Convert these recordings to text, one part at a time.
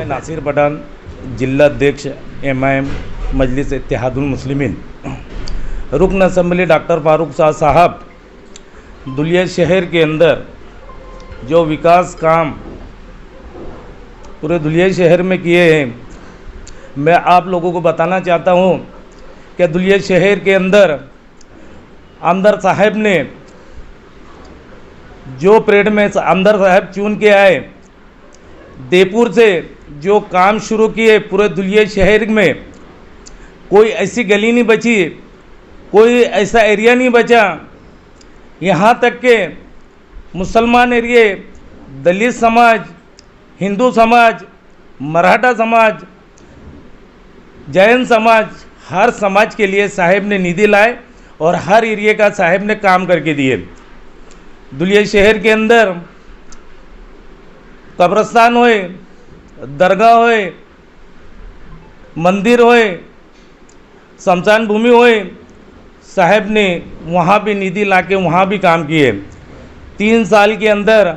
नासिर पठान, जिला अध्यक्ष MIM मजलिस इत्तेहादुल मुस्लिमीन। रुकन असम्बली डॉक्टर फारूक शाह साहब धुलिया शहर के अंदर जो विकास काम पूरे धुलिया शहर में किए हैं, मैं आप लोगों को बताना चाहता हूं कि धुलिया शहर के अंदर आमदार साहब ने जो परेड में आमदार साहब चुन के आए, देपुर से जो काम शुरू किए पूरे धुलिया शहर में, कोई ऐसी गली नहीं बची, कोई ऐसा एरिया नहीं बचा, यहाँ तक के मुसलमान एरिए, दलित समाज, हिंदू समाज, मराठा समाज, जैन समाज, हर समाज के लिए साहब ने निधि लाए और हर एरिया का साहब ने काम करके दिए। धुलिया शहर के अंदर कब्रस्तान होए, दरगाह होए, मंदिर होए, शमशान भूमि होए, साहब ने वहाँ भी निधि लाके वहाँ भी काम किए। 3 साल के अंदर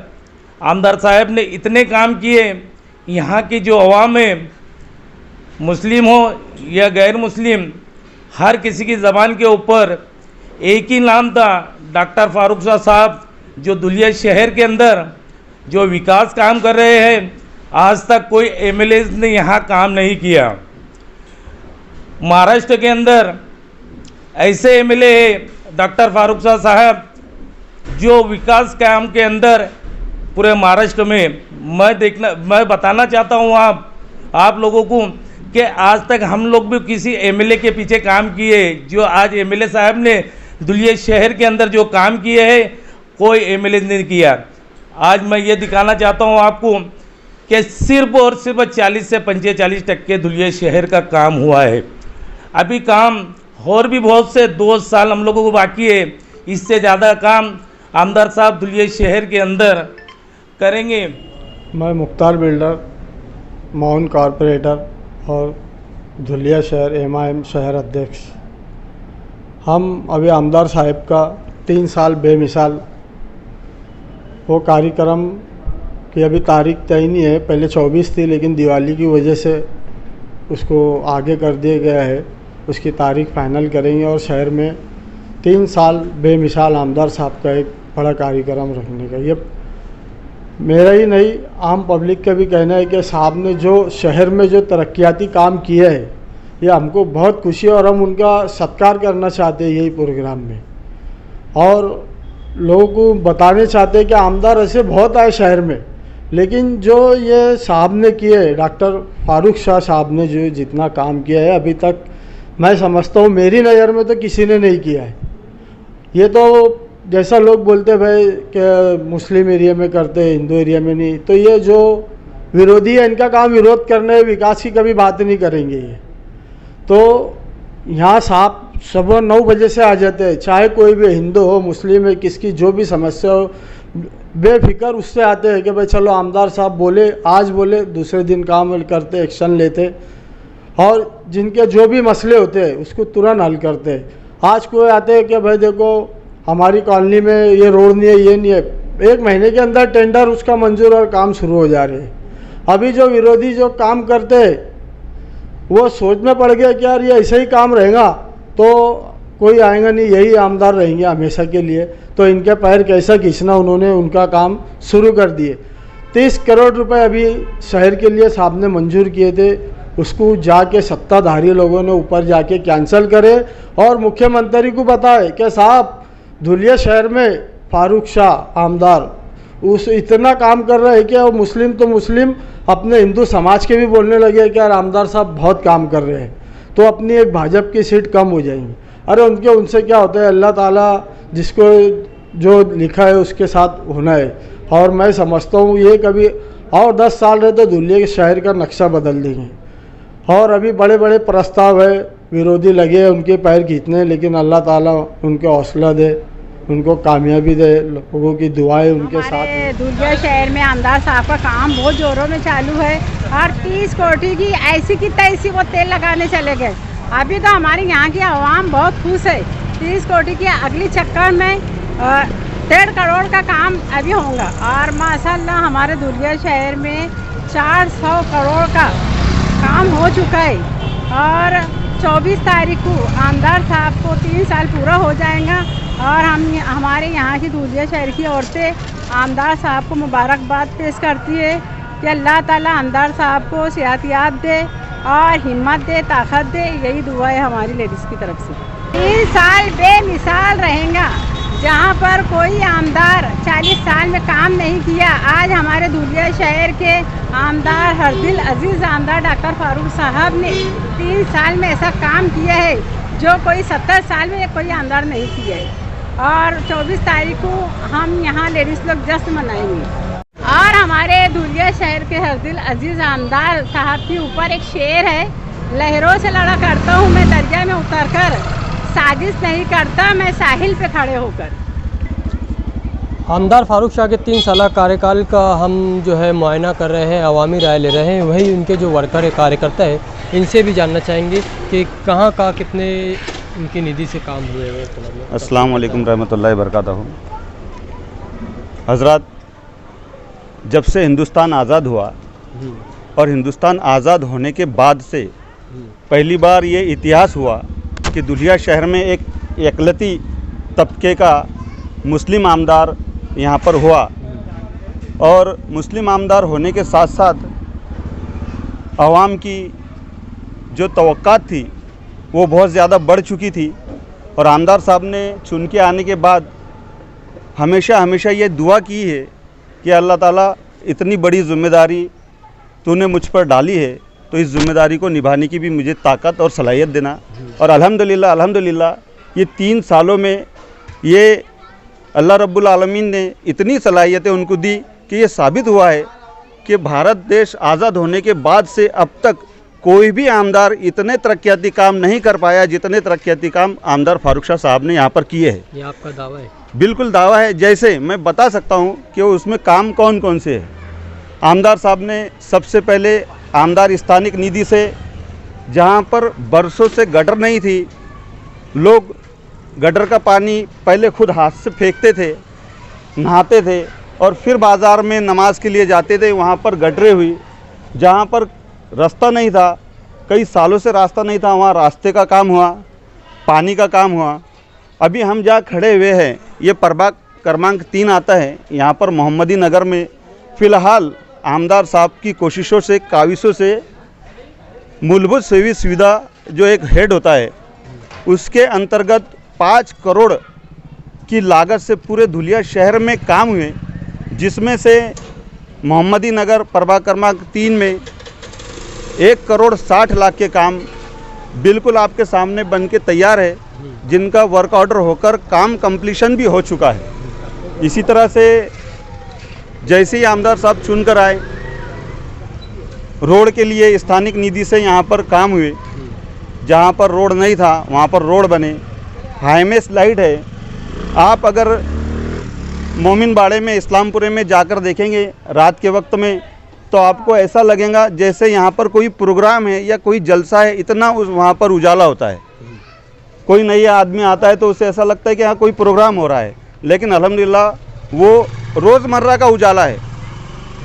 आमदार साहब ने इतने काम किए, यहाँ की जो अवाम है, मुस्लिम हो या गैर मुस्लिम, हर किसी की ज़बान के ऊपर एक ही नाम था, डॉक्टर फारूक शाह साहब, जो धुलिया शहर के अंदर जो विकास काम कर रहे हैं। आज तक कोई MLA ने यहाँ काम नहीं किया। महाराष्ट्र के अंदर ऐसे MLA है डॉक्टर फारूक शाह साहब, जो विकास काम के अंदर पूरे महाराष्ट्र में मैं बताना चाहता हूँ आप लोगों को कि आज तक हम लोग भी किसी MLA के पीछे काम किए, जो आज MLA साहब ने धुलिया शहर के अंदर जो काम किए हैं, कोई MLA ने किया। आज मैं ये दिखाना चाहता हूँ आपको कि सिर्फ और सिर्फ 40 से 45% धुलिया शहर का काम हुआ है। अभी काम और भी बहुत से 2 साल हम लोगों को बाकी है, इससे ज़्यादा काम आमदार साहब धुलिया शहर के अंदर करेंगे। मैं मुख्तार बिल्डर, माउन कॉरपोरेटर और धुलिया शहर MIM शहर अध्यक्ष। हम अभी आमदार साहब का 3 साल बेमिसाल वो कार्यक्रम की अभी तारीख तय नहीं है, पहले 24 थी लेकिन दिवाली की वजह से उसको आगे कर दिया गया है। उसकी तारीख फाइनल करेंगे और शहर में 3 साल बेमिसाल आमदार साहब का एक बड़ा कार्यक्रम रखने का, ये मेरा ही नहीं आम पब्लिक का भी कहना है कि साहब ने जो शहर में जो तरक्याती काम किए है, ये हमको बहुत खुशी है और हम उनका सत्कार करना चाहते हैं यही प्रोग्राम में। और लोगों को बताने चाहते हैं कि आमदार ऐसे बहुत आए शहर में, लेकिन जो ये साहब ने किए, डॉक्टर फारूक शाह साहब ने जो जितना काम किया है अभी तक, मैं समझता हूँ मेरी नज़र में तो किसी ने नहीं किया है। ये तो जैसा लोग बोलते भाई कि मुस्लिम एरिया में करते हैं, हिंदू एरिया में नहीं, तो ये जो विरोधी है इनका काम विरोध करने, विकास की कभी बात नहीं करेंगे ये। तो यहाँ साहब सुबह 9 बजे से आ जाते हैं, चाहे कोई भी हिंदू हो, मुस्लिम है, किसकी जो भी समस्या हो, बेफिक्र उससे आते हैं कि भाई चलो आमदार साहब बोले, आज बोले, दूसरे दिन काम करते, एक्शन लेते और जिनके जो भी मसले होते हैं उसको तुरंत हल करते हैं। आज कोई आते हैं कि भाई देखो हमारी कॉलोनी में ये रोड नहीं है, ये नहीं है, 1 महीने के अंदर टेंडर उसका मंजूर और काम शुरू हो जा रहे हैं। अभी जो विरोधी जो काम करते हैं वो सोच में पड़ गया कि यार ये ऐसे ही काम रहेगा तो कोई आएगा नहीं, यही आमदार रहेंगे हमेशा के लिए, तो इनके पैर कैसा खींचना, उन्होंने उनका काम शुरू कर दिए। 30 करोड़ रुपए अभी शहर के लिए साहब ने मंजूर किए थे, उसको जाके सत्ताधारी लोगों ने ऊपर जाके कैंसिल करे और मुख्यमंत्री को बताए कि साहब धुलिया शहर में फारूक शाह आमदार उस इतना काम कर रहे हैं कि वो मुस्लिम तो मुस्लिम अपने हिंदू समाज के भी बोलने लगे कि यार आमदार साहब बहुत काम कर रहे हैं, तो अपनी एक भाजपा की सीट कम हो जाएंगी। अरे उनसे क्या होता है, अल्लाह ताला जिसको जो लिखा है उसके साथ होना है। और मैं समझता हूँ ये कभी और 10 साल रहे तो धुलिया के शहर का नक्शा बदल देंगे। और अभी बड़े बड़े प्रस्ताव है, विरोधी लगे उनके पैर खींचने, लेकिन अल्लाह ताला उनको हौसला दे, उनको कामयाबी दे, लोगों की दुआएं उनके साथ। धुलिया शहर में आमदार साहब का काम बहुत जोरों में चालू है और 30 कोटी की ऐसी की तैसी वो तेल लगाने चले गए अभी तो हमारे यहाँ की आवाम बहुत खुश है। 30 कोटी की अगली चक्कर में 1.5 करोड़ का काम अभी होगा। और माशाल्लाह हमारे धुलिया शहर में 400 करोड़ का काम हो चुका है। और 24 तारीख को आमदार साहब को 3 साल पूरा हो जाएगा। और हमारे यहाँ की धुलिया शहर की औरतें आमदार साहब को मुबारकबाद पेश करती है कि अल्लाह ताला आमदार साहब को सेहतियात दे और हिम्मत दे, ताकत दे। यही दुआ है हमारी लेडीज़ की तरफ से। 3 साल बेमिसाल रहेगा। जहाँ पर कोई आमदार 40 साल में काम नहीं किया, आज हमारे धुलिया शहर के आमदार हरदिल अजीज़ आमदार डॉक्टर फारूक साहब ने 3 साल में ऐसा काम किया है जो कोई 70 साल में कोई आमदार नहीं किया है। और 24 तारीख को हम यहाँ लेडीज़ लोग जश्न मनाएंगे। और हमारे धुलिया शहर के हरदिल अजीज़ आमदार साहब के ऊपर एक शेर है, लहरों से लड़ा करता हूँ मैं दरिया में उतरकर, साजिश नहीं करता मैं साहिल पे खड़े होकर। आमदार फारूक शाह के 3 साल कार्यकाल का हम जो है मुआयना कर रहे हैं, अवामी राय ले रहे हैं। वही उनके जो वर्कर है, कार्यकर्ता है, इनसे भी जानना चाहेंगे कि कहाँ का कितने उनकी निधि से काम हुए हैं। अस्सलाम वालेकुम रहमतुल्लाहि बरकातहू। हज़रात, जब से हिंदुस्तान आज़ाद हुआ और हिंदुस्तान आज़ाद होने के बाद से पहली बार ये इतिहास हुआ कि धुलिया शहर में एक एकलती तबके का मुस्लिम आमदार यहाँ पर हुआ। और मुस्लिम आमदार होने के साथ साथ आवाम की जो तवक्कात थी वो बहुत ज़्यादा बढ़ चुकी थी। और आमदार साहब ने चुन के आने के बाद हमेशा ये दुआ की है कि अल्लाह ताला इतनी बड़ी ज़िम्मेदारी तूने मुझ पर डाली है, तो इस ज़िम्मेदारी को निभाने की भी मुझे ताकत और सलाहियत देना। और अल्हम्दुलिल्लाह ये 3 सालों में ये अल्लाह रब्बुल आलमीन ने इतनी सलाहियतें उनको दी कि ये साबित हुआ है कि भारत देश आज़ाद होने के बाद से अब तक कोई भी आमदार इतने तरक्याती काम नहीं कर पाया जितने तरक्याती काम आमदार फारूक शाह साहब ने यहाँ पर किए हैं। ये आपका दावा है? बिल्कुल दावा है। जैसे मैं बता सकता हूँ कि उसमें काम कौन कौन से है। आमदार साहब ने सबसे पहले आमदार स्थानिक निधि से, जहाँ पर बरसों से गटर नहीं थी, लोग गटर का पानी पहले खुद हाथ से फेंकते थे, नहाते थे और फिर बाज़ार में नमाज के लिए जाते थे। वहाँ पर गटरें हुई, जहाँ पर रास्ता नहीं था, कई सालों से रास्ता नहीं था, वहाँ रास्ते का काम हुआ, पानी का काम हुआ। अभी हम जहाँ खड़े हुए हैं ये प्रभाग क्रमांक 3 आता है। यहाँ पर मोहम्मदी नगर में फ़िलहाल आमदार साहब की कोशिशों से, काविशों से मूलभूत सेवी सुविधा जो एक हेड होता है उसके अंतर्गत 5 करोड़ की लागत से पूरे धुलिया शहर में काम हुए, जिसमें से मोहम्मदी नगर प्रभाग क्रमांक 3 में 1 करोड़ 60 लाख के काम बिल्कुल आपके सामने बन के तैयार है, जिनका वर्क ऑर्डर होकर काम कंप्लीशन भी हो चुका है। इसी तरह से जैसे ही आमदार साहब चुन कर आए, रोड के लिए स्थानिक निधि से यहाँ पर काम हुए, जहाँ पर रोड नहीं था वहाँ पर रोड बने। हाईमेस लाइट है, आप अगर मोमिन बाड़े में, इस्लामपुरे में जाकर देखेंगे रात के वक्त में तो आपको ऐसा लगेगा जैसे यहाँ पर कोई प्रोग्राम है या कोई जलसा है, इतना वहाँ पर उजाला होता है। कोई नया आदमी आता है तो उसे ऐसा लगता है कि यहाँ कोई प्रोग्राम हो रहा है, लेकिन अल्हम्दुलिल्लाह वो रोज़मर्रा का उजाला है।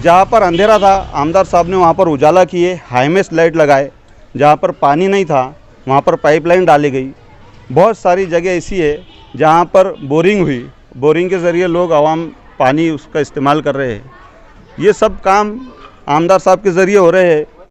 जहाँ पर अंधेरा था आमदार साहब ने वहाँ पर उजाला किए, हाईमेस लाइट लगाए। जहाँ पर पानी नहीं था वहाँ पर पाइपलाइन डाली गई। बहुत सारी जगह ऐसी है जहाँ पर बोरिंग हुई, बोरिंग के ज़रिए लोग आवाम पानी उसका इस्तेमाल कर रहे हैं। ये सब काम आमदार साहब के ज़रिए हो रहे हैं।